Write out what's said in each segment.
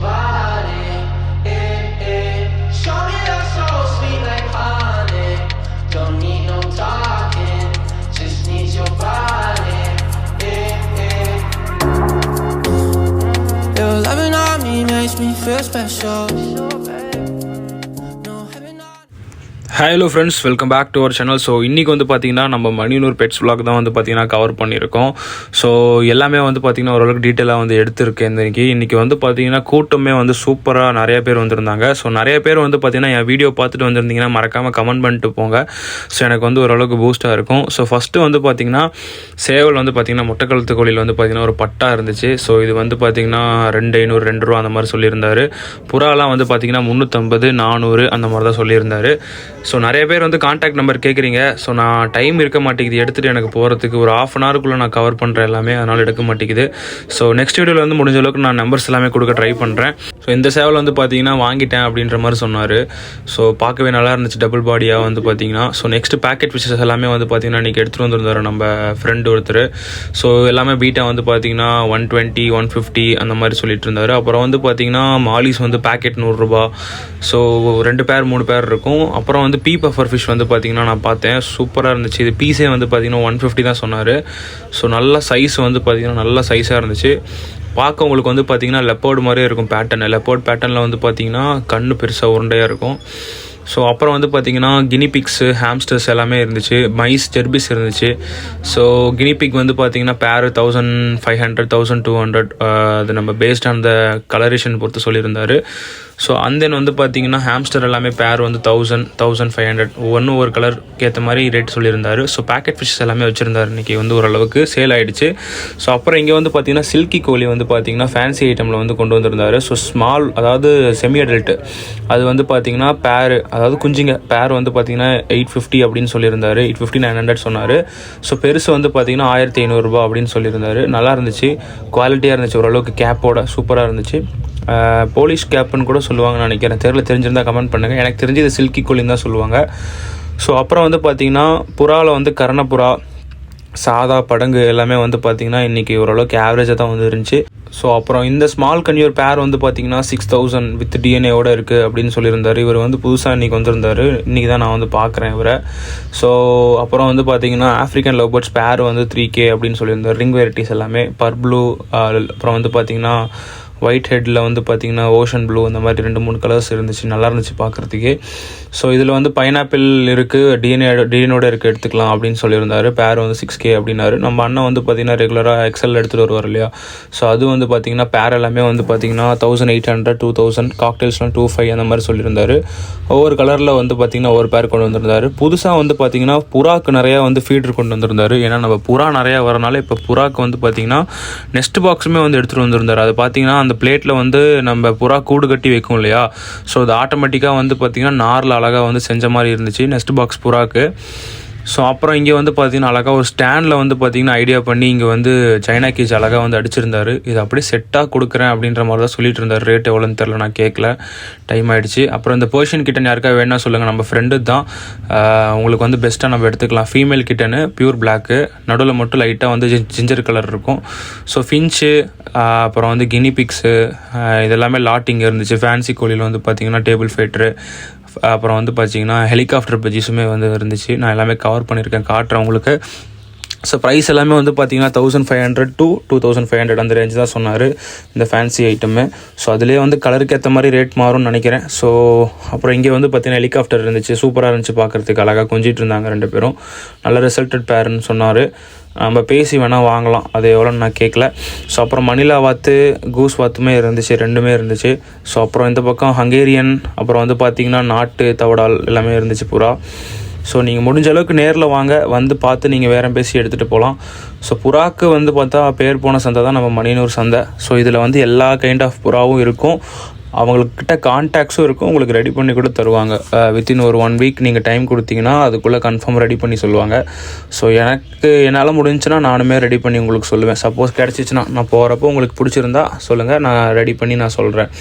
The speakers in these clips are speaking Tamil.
body. Show me your soul sweet like honey. Don't need no talking, just need your body. Your loving on me makes me feel special. Hello friends, welcome back to our channel. So இன்றைக்கி வந்து பார்த்திங்கன்னா நம்ம மணியனூர் பெட்ஸ் விலாக் தான் வந்து பார்த்திங்கன்னா கவர் பண்ணியிருக்கோம். ஸோ எல்லாமே வந்து பார்த்திங்கன்னா ஓரளவுக்கு டீட்டெயிலாக வந்து எடுத்திருக்கேன். இன்றைக்கி வந்து பார்த்திங்கன்னா கூட்டமே வந்து சூப்பராக நிறைய பேர் வந்திருந்தாங்க. ஸோ நிறைய பேர் வந்து பார்த்திங்கன்னா என் வீடியோ பார்த்துட்டு வந்திருந்தீங்கன்னா மறக்காமல் கமெண்ட் பண்ணிட்டு போங்க. ஸோ எனக்கு வந்து ஓரளவுக்கு பூஸ்ட்டாக இருக்கும். ஸோ ஃபஸ்ட்டு வந்து பார்த்திங்கன்னா சேவல் வந்து பார்த்திங்கன்னா முட்டைக்கழுத்து கோழியில் வந்து பார்த்திங்கன்னா ஒரு பட்டா இருந்துச்சு. ஸோ இது வந்து பார்த்திங்கன்னா 2500 2 ரூபா அந்த மாதிரி சொல்லியிருந்தார். புறாலாம் வந்து பார்த்திங்கன்னா 350 400 அந்த மாதிரி தான் சொல்லியிருந்தார். ஸோ நிறைய பேர் வந்து கான்டாக்ட் நம்பர் கேட்குறீங்க. ஸோ நான் டைம் இருக்க மாட்டேங்குது எடுத்துகிட்டு எனக்கு போகிறதுக்கு. ஒரு ½ அன் ஹவருக்குள்ளே நான் கவர் பண்ணுறேன் எல்லாமே, அதனால் எடுக்க மாட்டேங்குது. ஸோ நெக்ஸ்ட் வீடியோவில் வந்து முடிஞ்ச அளவுக்கு நான் நம்பர்ஸ் எல்லாமே கொடுக்க ட்ரை பண்ணுறேன். ஸோ இந்த சேவல் வந்து பார்த்தீங்கன்னா வாங்கிட்டேன் அப்படின்ற மாதிரி சொன்னார். ஸோ பார்க்கவே நல்லா இருந்துச்சு, டபுள் பாடியாக வந்து பார்த்தீங்கன்னா. ஸோ நெக்ஸ்ட் பேக்கெட் ஃபிஷஸ் எல்லாமே வந்து பார்த்தீங்கன்னா இன்றைக்கி எடுத்துகிட்டு வந்துருந்தார் நம்ம ஃப்ரெண்டு ஒருத்தர். ஸோ எல்லாமே பீட்டா வந்து பார்த்தீங்கன்னா 120 150 அந்த மாதிரி சொல்லிட்டு இருந்தார். அப்புறம் வந்து பார்த்தீங்கன்னா மாலிஸ் வந்து பேக்கெட் 100 ரூபா. ஸோ 2 பேர் 3 பேர் இருக்கும். அப்புறம் வந்து பீ பஃபர் ஃபிஷ் வந்து பார்த்திங்கன்னா நான் பார்த்தேன், சூப்பராக இருந்துச்சு. இது பீஸே வந்து பார்த்திங்கன்னா 150 தான் சொன்னார். ஸோ நல்ல சைஸ் வந்து பார்த்திங்கன்னா நல்ல சைஸாக இருந்துச்சு. பார்க்க உங்களுக்கு வந்து பார்த்திங்கன்னா லெப்பர்டு மாதிரியே இருக்கும் பேட்டர்ன். லெப்பர்ட் பேட்டர்னில் வந்து பார்த்திங்கன்னா கண்ணு பெருசாக உருண்டையாக இருக்கும். ஸோ அப்புறம் வந்து பார்த்திங்கன்னா கினிபிக்ஸு ஹாம்ஸ்டர்ஸ் எல்லாமே இருந்துச்சு. மைஸ் ஜெர்பிஸ் இருந்துச்சு. ஸோ கினிபிக் வந்து பார்த்திங்கன்னா பேர் 1500 1200 அது நம்ம பேஸ்ட் ஆன் த கலரேஷன் பொறுத்து சொல்லியிருந்தார். ஸோ அந்தென் வந்து பார்த்திங்கன்னா ஹாம்ஸ்டர் எல்லாமே பேர் வந்து 1000 1500 ஒவ்வொன்றும் ஒரு கலருக்கு ஏற்ற மாதிரி ரேட் சொல்லியிருந்தார். ஸோ பேக்கெட் ஃபிஷஸ் எல்லாமே வச்சுருந்தார். இன்றைக்கி வந்து ஓரளவுக்கு சேல் ஆகிடுச்சு. ஸோ அப்புறம் இங்கே வந்து பார்த்திங்கன்னா சில்கி கோழி வந்து பார்த்திங்கன்னா ஃபேன்சி ஐட்டமில் வந்து கொண்டு வந்திருந்தார். ஸோ ஸ்மால், அதாவது செமி அடல்ட்டு, அது வந்து பார்த்திங்கன்னா பேர், அதாவது குஞ்சிங்க பேர் வந்து பார்த்திங்கன்னா 850 அப்படின்னு சொல்லியிருந்தார். 850 900 சொன்னார். ஸோ பெருசு வந்து பார்த்திங்கன்னா 1500 ரூபா அப்படின்னு சொல்லியிருந்தார். நல்லா இருந்துச்சு, குவாலிட்டியாக இருந்துச்சு, ஓரளவுக்கு கேப்போட சூப்பராக இருந்துச்சு. போலீஸ் கேப்புன்னு கூட சொல்லுவாங்கன்னு நினைக்கிறேன், தெரிஞ்சிருந்தால் கமெண்ட் பண்ணுங்கள். எனக்கு தெரிஞ்சு இது சில்கி கோழின்னு தான் சொல்லுவாங்க. ஸோ அப்புறம் வந்து பார்த்திங்கன்னா புறாவில் வந்து கர்ணப்புறா, சாதா படங்கு எல்லாமே வந்து பார்த்திங்கன்னா இன்றைக்கி ஓரளவுக்கு ஆவரேஜாக தான் வந்து இருந்துச்சு. ஸோ அப்புறம் இந்த ஸ்மால் கன்யூர் பேர் வந்து பார்த்திங்கன்னா 6000 வித் டிஎன்ஏவோட இருக்குது அப்படின்னு சொல்லியிருந்தார். இவர் வந்து புதுசாக இன்றைக்கி வந்திருந்தார். இன்றைக்கி தான் நான் வந்து பார்க்குறேன் இவரை. ஸோ அப்புறம் வந்து பார்த்திங்கன்னா ஆஃப்ரிக்கன் லவ் பேர்ட்ஸ் பேர் வந்து 3K அப்படின்னு சொல்லியிருந்தார். ரிங் வெரைட்டிஸ் எல்லாமே பர்ப்ளூ, அப்புறம் வந்து பார்த்திங்கன்னா ஒயிட் ஹெட்டில் வந்து பார்த்திங்கன்னா ஓஷன் ப்ளூ, அந்த மாதிரி 2-3 கலர்ஸ் இருந்துச்சு. நல்லா இருந்துச்சு பார்க்குறதுக்கே. ஸோ இதில் வந்து பைனாப்பிள் இருக்குது, டிஎன்ஏவோட இருக்குது, எடுத்துக்கலாம் அப்படின்னு சொல்லியிருந்தார். பேர் வந்து 6K அப்படின்னாரு. நம்ம அண்ணன் வந்து பார்த்திங்கன்னா ரெகுலராக எக்ஸல் எடுத்துகிட்டு வருவார் இல்லையா. ஸோ அது வந்து பார்த்திங்கன்னா பேர் எல்லாமே வந்து பார்த்திங்கன்னா 1800 2000, காக்டெயில்ஸ்லாம் 25 அந்த மாதிரி சொல்லியிருந்தார். ஒவ்வொரு கலரில் வந்து பார்த்திங்கன்னா ஒவ்வொரு பேர் கொண்டு வந்திருந்தார். புதுசாக வந்து பார்த்திங்கன்னா புறாக்கு நிறையா வந்து ஃபீட்ரு கொண்டு வந்திருந்தார். ஏன்னா நம்ம புறா நிறையா வரனால இப்போ புறாக்கு வந்து பார்த்திங்கன்னா நெஸ்ட் பாக்ஸுமே வந்து எடுத்துகிட்டு வந்திருந்தார். அது பார்த்திங்கன்னா அந்த பிளேட்டில் வந்து நம்ம புறா கூடு கட்டி வைக்கும் இல்லையா. ஸோ அது ஆட்டோமேட்டிக்காக வந்து பார்த்திங்கன்னா நாரில் அழகாக வந்து செஞ்ச மாதிரி இருந்துச்சு நெஸ்ட் பாக்ஸ் புறாக்கு. ஸோ அப்புறம் இங்கே வந்து பார்த்திங்கன்னா அழகாக ஒரு ஸ்டாண்டில் வந்து பார்த்திங்கன்னா ஐடியா பண்ணி இங்கே வந்து சைனா கீச் அழகாக வந்து அடிச்சிருந்தார். இது அப்படியே செட்டாக கொடுக்குறேன் அப்படின்ற மாதிரி தான் சொல்லிட்டு இருந்தார். ரேட் எவ்வளோன்னு தெரில, நான் கேட்கல, டைம் ஆகிடுச்சு. அப்புறம் இந்த பர்ஷியன் கிட்டன் யாருக்கா வேணா சொல்லுங்கள், நம்ம ஃப்ரெண்டு தான். உங்களுக்கு வந்து பெஸ்ட்டாக நம்ம எடுத்துக்கலாம். ஃபீமேல் கிட்டனு பியூர் பிளாக்கு, நடுவில் மட்டும் லைட்டாக வந்து ஜிஞ்சர் கலர் இருக்கும். ஸோ ஃபின்ச்சு, அப்புறம் வந்து கினிபிக்ஸு, இதெல்லாமே லாட்டிங் இருந்துச்சு. ஃபேன்சி கோழியில் வந்து பார்த்திங்கன்னா டேபிள் ஃபைட்ரு, அப்புறம் வந்து பார்த்திங்கன்னா ஹெலிகாப்டர் பஜ்ஜிஸுமே வந்து இருந்துச்சு. நான் எல்லாமே கவர் பண்ணியிருக்கேன், காட்டுறேன் உங்களுக்கு. ஸோ ப்ரைஸ் எல்லாமே வந்து பார்த்திங்கன்னா 1500 to 2500 அந்த ரேஞ்சு தான் சொன்னார் இந்த ஃபேன்சி ஐட்டமு. ஸோ அதிலே வந்து கலருக்கு ஏற்ற மாதிரி ரேட் மாறும்னு நினைக்கிறேன். ஸோ அப்புறம் இங்கே வந்து பார்த்திங்கன்னா ஹெலிகாப்டர் இருந்துச்சு, சூப்பராக இருந்துச்சு பார்க்குறதுக்கு, அழகாக கொஞ்சிட்டு இருந்தாங்க 2 பேரும். நல்ல ரிசல்ட்டட் பேருன்னு சொன்னார். நம்ம பேசி வேணால் வாங்கலாம், அது எவ்வளோன்னு நான் கேட்கல. ஸோ அப்புறம் மணிலா வாத்து, கூஸ் வாத்துமே இருந்துச்சு, 2மே இருந்துச்சு. ஸோ அப்புறம் இந்த பக்கம் ஹங்கேரியன், அப்புறம் வந்து பார்த்திங்கன்னா நாட்டு தவடால் எல்லாமே இருந்துச்சு புறா. ஸோ நீங்கள் முடிஞ்ச அளவுக்கு நேரில் வாங்க, வந்து பார்த்து நீங்கள் வேறு பேசி எடுத்துகிட்டு போகலாம். ஸோ புறாக்கு வந்து பார்த்தா பேர் போன சந்தை தான் நம்ம மணியனூர் சந்தை. ஸோ இதில் வந்து எல்லா கைண்ட் ஆஃப் புறாவும் இருக்கும். அவங்கக்கிட்ட கான்டாக்ட்ஸும் இருக்கும், உங்களுக்கு ரெடி பண்ணி கூட தருவாங்க. வித்தின் ஒரு 1 வீக் நீங்கள் டைம் கொடுத்தீங்கன்னா அதுக்குள்ளே கன்ஃபார்ம் ரெடி பண்ணி சொல்லுவாங்க. ஸோ என்னால் முடிஞ்சுன்னா நானுமே ரெடி பண்ணி உங்களுக்கு சொல்லுவேன். சப்போஸ் கிடச்சிச்சின்னா நான் போகிறப்போ உங்களுக்கு பிடிச்சிருந்தா சொல்லுங்கள், நான் ரெடி பண்ணி நான் சொல்கிறேன்.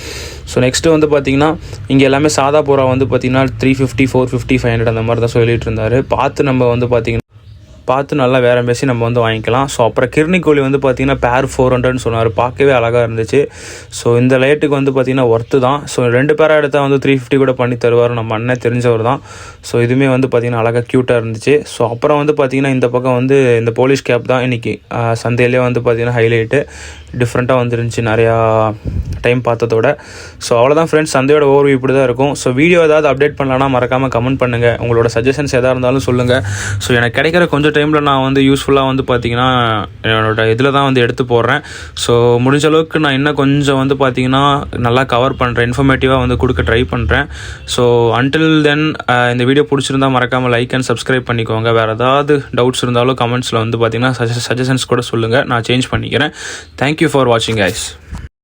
ஸோ நெக்ஸ்ட்டு வந்து பார்த்திங்கன்னா இங்கே எல்லாமே சாதா புறா வந்து பார்த்திங்கன்னா 350 450 500 அந்த மாதிரி தான் சொல்லிட்டு இருந்தார். பார்த்து நம்ம வந்து பார்த்திங்கன்னா பார்த்து நல்லா வேறு மெஷின் நம்ம வந்து வாங்கிக்கலாம். ஸோ அப்புறம் கிர்னி கோழி வந்து பார்த்திங்கன்னா பேர் 400ன்னு சொன்னார். பார்க்கவே அழகாக இருந்துச்சு. ஸோ இந்த லைட்டுக்கு வந்து பார்த்திங்கன்னா ஒர்த்து தான். ஸோ 2 பேராக எடுத்தால் வந்து 350 கூட பண்ணி தருவார். நம்ம அண்ணன் தெரிஞ்சவர் தான். ஸோ இதுவுமே வந்து பார்த்திங்கன்னா அழகாக க்யூட்டாக இருந்துச்சு. ஸோ அப்புறம் வந்து பார்த்திங்கன்னா இந்த பக்கம் வந்து இந்த போலீஸ் கேப் தான் இன்றைக்கி சந்தையிலே வந்து பார்த்திங்கன்னா ஹைலைட்டு. டிஃப்ரெண்ட்டாக வந்துருந்துச்சு நிறையா டைம் பார்த்ததோட. ஸோ அவ்வளோதான் ஃப்ரெண்ட்ஸ், சந்தையோட ஓவர்வியூ இப்படி தான் இருக்கும். ஸோ வீடியோ ஏதாவது அப்டேட் பண்ணலான்னா மறக்காமல் கமெண்ட் பண்ணுங்கள். உங்களோட சஜஷன்ஸ் எதாக இருந்தாலும் சொல்லுங்கள். ஸோ எனக்கு கிடைக்கிற கொஞ்சம் டைமில் நான் வந்து யூஸ்ஃபுல்லாக வந்து பார்த்திங்கன்னா என்னோட இதில் தான் வந்து எடுத்து போடுறேன். ஸோ முடிஞ்ச அளவுக்கு நான் இன்னும் கொஞ்சம் வந்து பார்த்திங்கன்னா நல்லா கவர் பண்ணுறேன், இன்ஃபர்மேட்டிவாக வந்து கொடுக்க ட்ரை பண்ணுறேன். ஸோ அன்டில் தென் இந்த வீடியோ பிடிச்சிருந்தால் மறக்காமல் லைக் அண்ட் சப்ஸ்கிரைப் பண்ணிக்கோங்க. வேறு ஏதாவது டவுட்ஸ் இருந்தாலும் கமெண்ட்ஸில் வந்து பார்த்திங்கன்னா சஜஷன்ஸ் கூட சொல்லுங்கள், நான் சேஞ்ச் பண்ணிக்கிறேன். தேங்க்யூ ஃபார் வாட்சிங் கைஸ்.